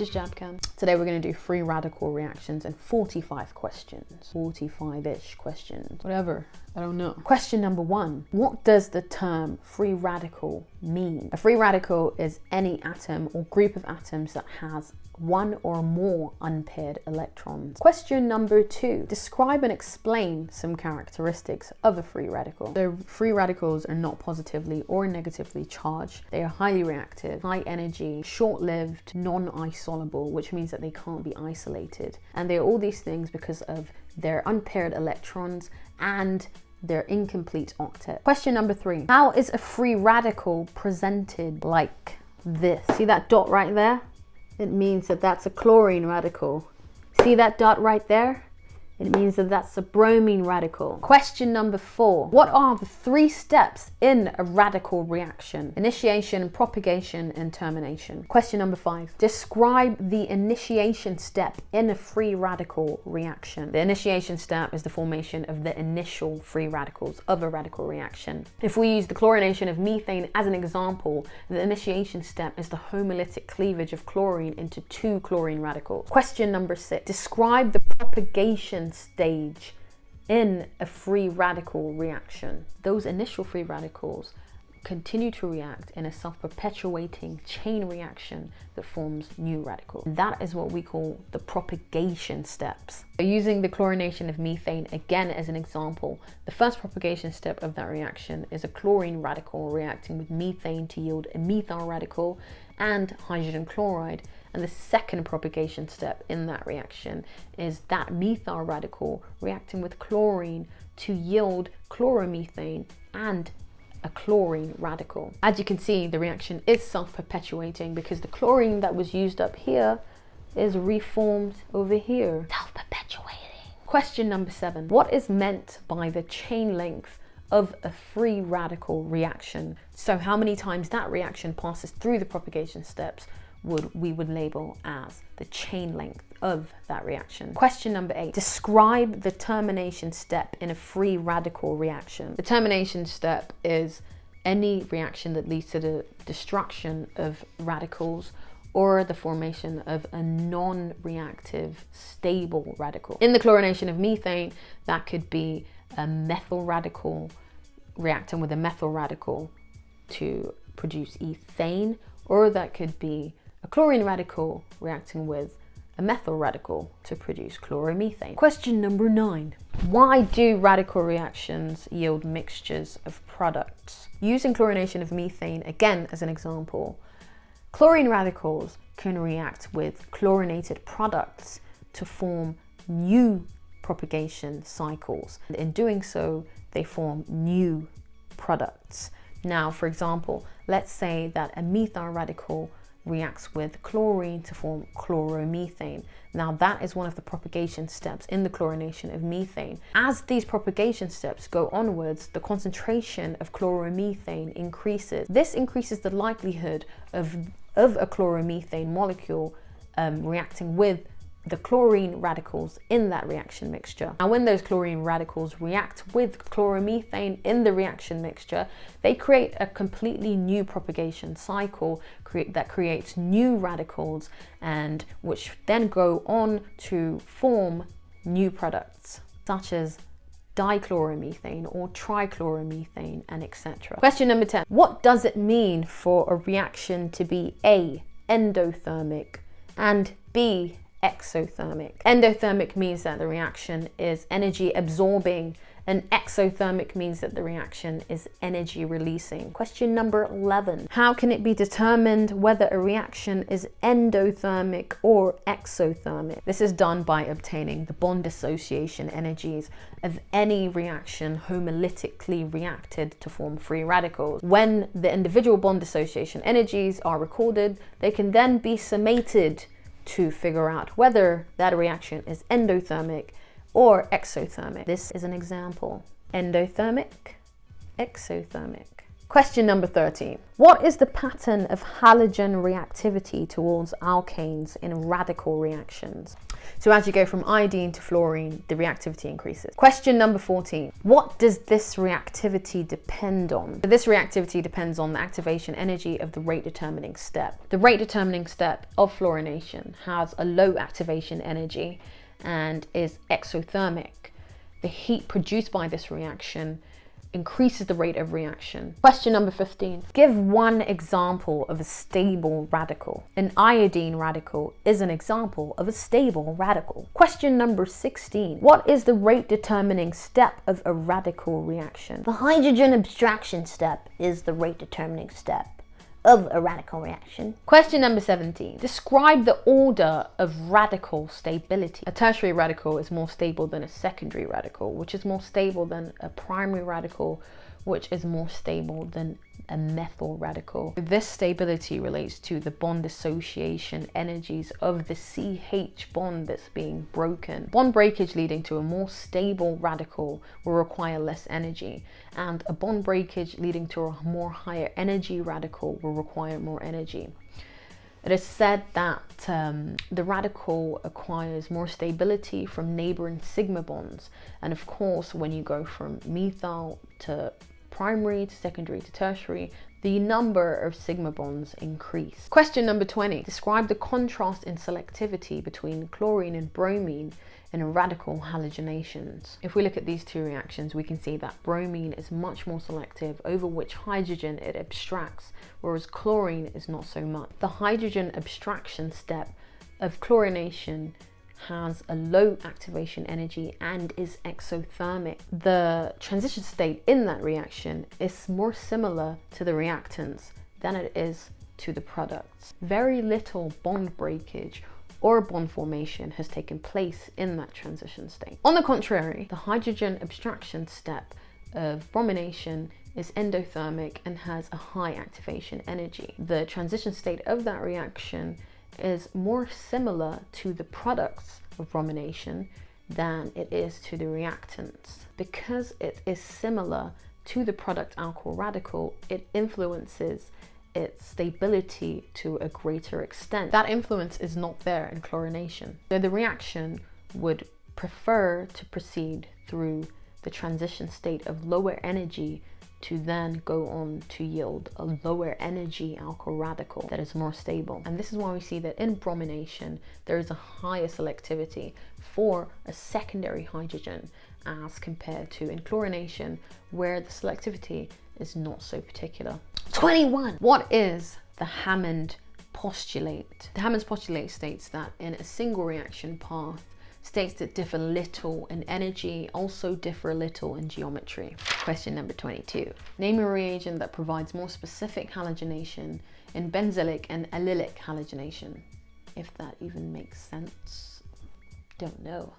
is Jabcam. Today we're going to do free radical reactions and 45 questions. 45-ish questions. Whatever. I don't know. Question number 1. What does the term free radical mean? A free radical is any atom or group of atoms that has one or more unpaired electrons. Question number 2. Describe and explain some characteristics of a free radical. So free radicals are not positively or negatively charged. They are highly reactive, high energy, short-lived, non-isolable, which means that they can't be isolated. And they're all these things because of their unpaired electrons and their incomplete octet. Question number 3. How is a free radical presented like this? See that dot right there? It means that that's a chlorine radical. See that dot right there? It means that that's a bromine radical. Question number 4. What are the 3 steps in a radical reaction? Initiation, propagation, and termination. Question number 5. Describe the initiation step in a free radical reaction. The initiation step is the formation of the initial free radicals of a radical reaction. If we use the chlorination of methane as an example, the initiation step is the homolytic cleavage of chlorine into 2 chlorine radicals. Question number 6. Describe the propagation stage in a free radical reaction. Those initial free radicals continue to react in a self-perpetuating chain reaction that forms new radicals. That is what we call the propagation steps. Using the chlorination of methane again as an example, the first propagation step of that reaction is a chlorine radical reacting with methane to yield a methyl radical and hydrogen chloride. And the second propagation step in that reaction is that methyl radical reacting with chlorine to yield chloromethane and a chlorine radical. As you can see, the reaction is self-perpetuating because the chlorine that was used up here is reformed over here. Self-perpetuating. Question number 7. What is meant by the chain length of a free radical reaction? So how many times that reaction passes through the propagation steps we would label as the chain length of that reaction. Question number 8. Describe the termination step in a free radical reaction. The termination step is any reaction that leads to the destruction of radicals or the formation of a non-reactive stable radical. In the chlorination of methane, that could be a methyl radical reacting with a methyl radical to produce ethane, or that could be a chlorine radical reacting with a methyl radical to produce chloromethane. Question number 9. Why do radical reactions yield mixtures of products? Using chlorination of methane again as an example, chlorine radicals can react with chlorinated products to form new propagation cycles. And in doing so, they form new products. Now, for example, let's say that a methyl radical reacts with chlorine to form chloromethane. Now that is one of the propagation steps in the chlorination of methane. As these propagation steps go onwards, the concentration of chloromethane increases. This increases the likelihood of a chloromethane molecule reacting with the chlorine radicals in that reaction mixture. Now when those chlorine radicals react with chloromethane in the reaction mixture, they create a completely new propagation cycle that creates new radicals, and which then go on to form new products such as dichloromethane or trichloromethane, and etc. Question number 10. What does it mean for a reaction to be A, endothermic, and B, exothermic? Endothermic means that the reaction is energy absorbing, and exothermic means that the reaction is energy releasing. Question number 11. How can it be determined whether a reaction is endothermic or exothermic? This is done by obtaining the bond dissociation energies of any reaction homolytically reacted to form free radicals. When the individual bond dissociation energies are recorded, they can then be summated to figure out whether that reaction is endothermic or exothermic. This is an example. Endothermic, exothermic. Question number 13. What is the pattern of halogen reactivity towards alkanes in radical reactions? So as you go from iodine to fluorine, the reactivity increases. Question number 14. What does this reactivity depend on? So this reactivity depends on the activation energy of the rate determining step. The rate determining step of fluorination has a low activation energy and is exothermic. The heat produced by this reaction increases the rate of reaction. Question number 15. Give one example of a stable radical. An iodine radical is an example of a stable radical. Question number 16. What is the rate determining step of a radical reaction? The hydrogen abstraction step is the rate determining step of a radical reaction. Question number 17. Describe the order of radical stability. A tertiary radical is more stable than a secondary radical, which is more stable than a primary radical, which is more stable than a methyl radical. This stability relates to the bond association energies of the CH bond that's being broken. Bond breakage leading to a more stable radical will require less energy, and a bond breakage leading to a more higher energy radical will require more energy. It is said that the radical acquires more stability from neighboring sigma bonds, and of course when you go from methyl to primary to secondary to tertiary, the number of sigma bonds increase. Question number 20. Describe the contrast in selectivity between chlorine and bromine in radical halogenations. If we look at these two reactions, we can see that bromine is much more selective over which hydrogen it abstracts, whereas chlorine is not so much. The hydrogen abstraction step of chlorination has a low activation energy and is exothermic. The transition state in that reaction is more similar to the reactants than it is to the products. Very little bond breakage or bond formation has taken place in that transition state. On the contrary, the hydrogen abstraction step of bromination is endothermic and has a high activation energy. The transition state of that reaction is more similar to the products of bromination than it is to the reactants. Because it is similar to the product alkyl radical, it influences its stability to a greater extent. That influence is not there in chlorination. So the reaction would prefer to proceed through the transition state of lower energy to then go on to yield a lower energy alkyl radical that is more stable. And this is why we see that in bromination, there is a higher selectivity for a secondary hydrogen as compared to in chlorination, where the selectivity is not so particular. 21. What is the Hammond postulate? The Hammond's postulate states that in a single reaction path, states that differ little in energy also differ little in geometry. Question number 22. Name a reagent that provides more specific halogenation in benzylic and allylic halogenation. If that even makes sense. Don't know.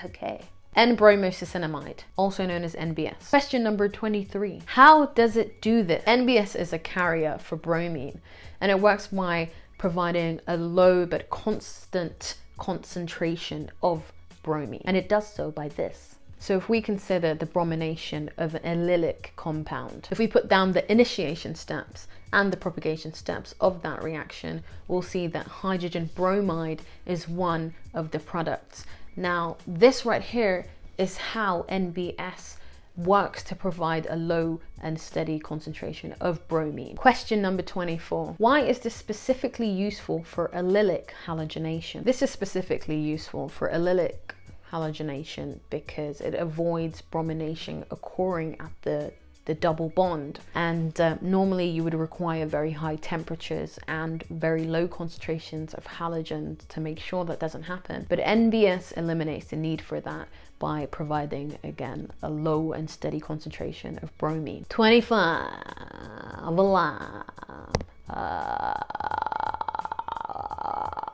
Okay. N-bromosuccinimide, also known as NBS. Question number 23. How does it do this? NBS is a carrier for bromine, and it works by providing a low but constant concentration of bromine, and it does so by this. So if we consider the bromination of an allylic compound, if we put down the initiation steps and the propagation steps of that reaction, we'll see that hydrogen bromide is one of the products. Now this right here is how NBS works to provide a low and steady concentration of bromine. Question number 24. Why is this specifically useful for allylic halogenation? This is specifically useful for allylic halogenation because it avoids bromination occurring at the double bond, and normally you would require very high temperatures and very low concentrations of halogens to make sure that doesn't happen. But NBS eliminates the need for that by providing, again, a low and steady concentration of bromine. 25.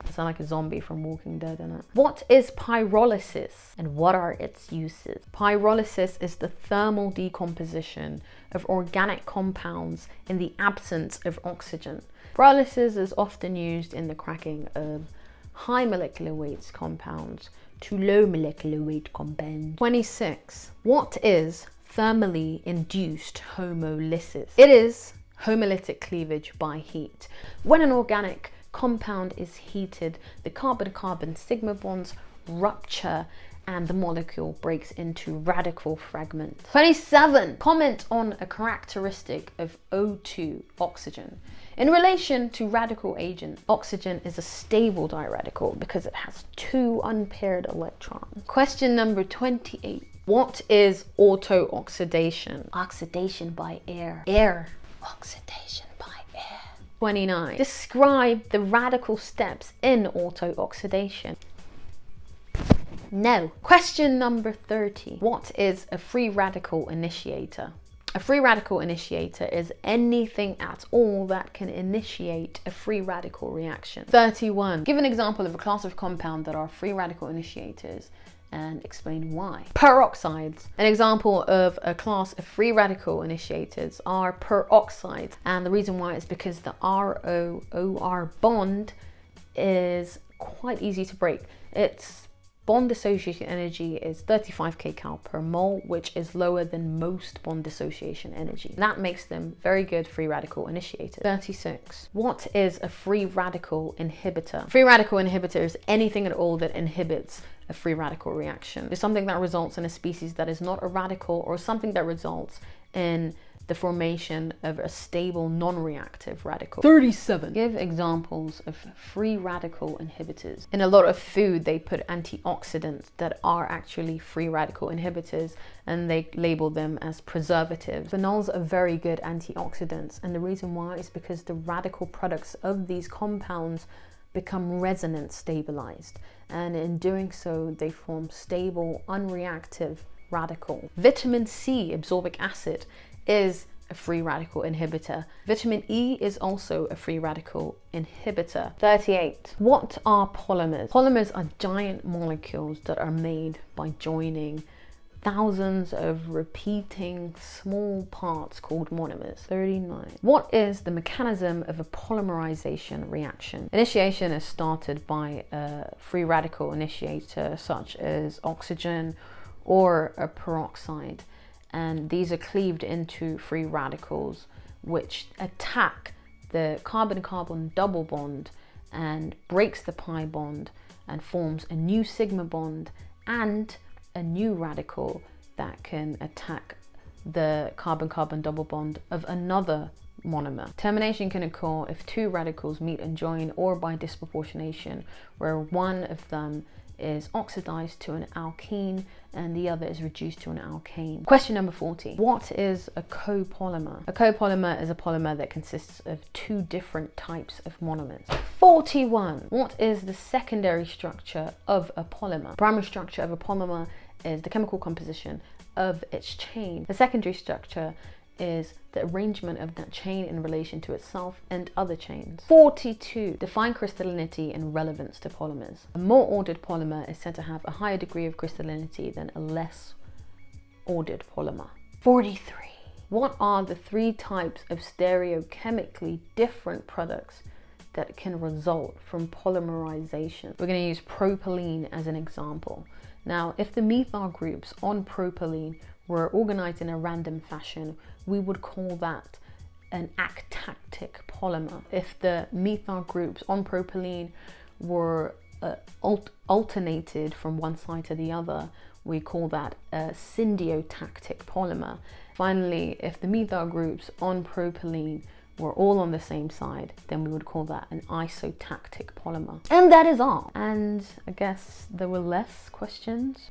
I sound like a zombie from Walking Dead, innit? What is pyrolysis and what are its uses? Pyrolysis is the thermal decomposition of organic compounds in the absence of oxygen. Pyrolysis is often used in the cracking of high molecular weight compounds to low molecular weight compounds. 26. What is thermally induced homolysis? It is Homolytic cleavage by heat. When an organic compound is heated, the carbon-carbon sigma bonds rupture and the molecule breaks into radical fragments. 27. Comment on a characteristic of O2, oxygen. In relation to radical agents, oxygen is a stable diradical because it has 2 unpaired electrons. Question number 28. What is auto-oxidation? Oxidation by air. Air. Oxidation by air. 29. Describe the radical steps in auto-oxidation. No. Question number 30. What is a free radical initiator? A free radical initiator is anything at all that can initiate a free radical reaction. 31. Give an example of a class of compound that are free radical initiators and explain why. Peroxides. An example of a class of free radical initiators are peroxides, and the reason why is because the RO-OR bond is quite easy to break. Its bond dissociation energy is 35 kcal per mole, which is lower than most bond dissociation energy. That makes them very good free radical initiators. 36. What is a free radical inhibitor? Free radical inhibitor is anything at all that inhibits a free radical reaction. It's something that results in a species that is not a radical, or something that results in the formation of a stable non-reactive radical. 37. Give examples of free radical inhibitors. In a lot of food, they put antioxidants that are actually free radical inhibitors, and they label them as preservatives. Phenols are very good antioxidants, and the reason why is because the radical products of these compounds become resonance stabilized, and in doing so, they form stable, unreactive radicals. Vitamin C, absorbic acid, is a free radical inhibitor. Vitamin E is also a free radical inhibitor. 38. What are polymers? Polymers are giant molecules that are made by joining thousands of repeating small parts called monomers. 39. What is the mechanism of a polymerization reaction? Initiation is started by a free radical initiator such as oxygen or a peroxide, and these are cleaved into free radicals which attack the carbon-carbon double bond and breaks the pi bond and forms a new sigma bond and a new radical that can attack the carbon-carbon double bond of another monomer. Termination can occur if 2 radicals meet and join, or by disproportionation, where one of them is oxidized to an alkene and the other is reduced to an alkane. Question number 40. What is a copolymer? A copolymer is a polymer that consists of 2 different types of monomers. 41. What is the secondary structure of a polymer? The primary structure of a polymer is the chemical composition of its chain. The secondary structure is the arrangement of that chain in relation to itself and other chains. 42. Define crystallinity and relevance to polymers. A more ordered polymer is said to have a higher degree of crystallinity than a less ordered polymer. 43. What are the 3 types of stereochemically different products that can result from polymerization? We're going to use propylene as an example. Now, if the methyl groups on propylene were organized in a random fashion, we would call that an actactic polymer. If the methyl groups on propylene were alternated from one side to the other, we call that a syndiotactic polymer. Finally, if the methyl groups on propylene were all on the same side, then we would call that an isotactic polymer. And that is all. And I guess there were less questions.